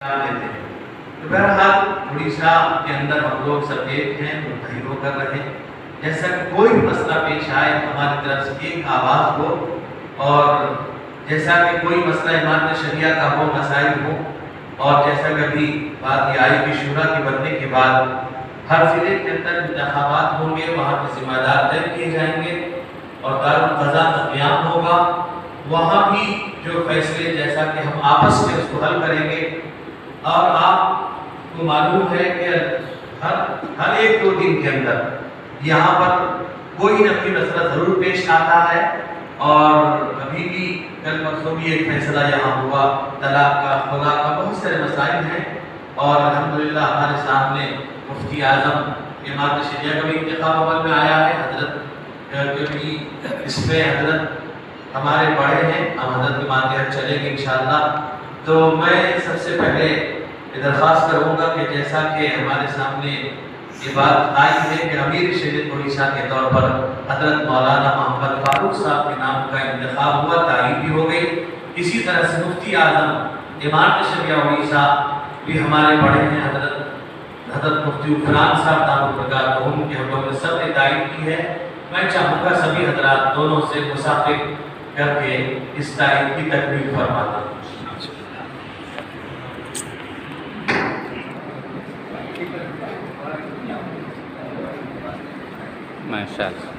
लेते हैं। तो बहरहाल उड़ीसा के अंदर हम लोग सब एक हैं, मुत्तहिद कर रहे हैं। जैसा कि कोई भी मसला पेश आए हमारी तरफ से एक आवाज़ हो, और जैसा कि कोई मसला ईमान शरिया का हो, मसाइल हो, और जैसा कभी बात ये आई कि शूरा के बनने के बाद हर ज़िले के अंदर इंतखाबात होंगे, वहाँ के ज़िम्मेदार तय किए जाएंगे और दारुल क़ज़ा का क़याम होगा। वहाँ भी जो फैसले जैसा कि हम आपस में उसको हल करेंगे। और आपको मालूम है कि हर एक दो दिन के अंदर यहाँ पर कोई न कोई मसला ज़रूर पेश आता है। और अभी भी कल परसों भी एक फैसला यहाँ हुआ तलाक का, खुला का, बहुत सारे मसाइल हैं। और अल्हम्दुलिल्लाह हमारे सामने मुफ्ती आज़म इमारत शरिया का भी इंतखाब अमल में आया है। हजरत क्योंकि इसमें हजरत हमारे बड़े हैं, हम हजरत के मातहत चलेंगे इंशाअल्लाह। तो मैं सबसे पहले दरख्वास्त करूँगा कि जैसा कि हमारे सामने ये बात आई है कि अमीर शरीयत उड़ीसा के तौर पर हजरत मौलाना मोहम्मद फारूक साहब के नाम का इंतखाब हुआ, तारीफ भी हो गई। इसी तरह से मुफ्ती आज़म इमारत शरिया उड़ीसा भी हमारे बड़े हैं, हजरत मुफ्ती उफरान साहब दारुल उनके हम लोगों ने सब ने तारीफ की है। मैं चाहूँगा सभी हजरात दोनों से मुसाफिर करके इस तारीफ की तकमील फरमा दें। माशाअल्लाह।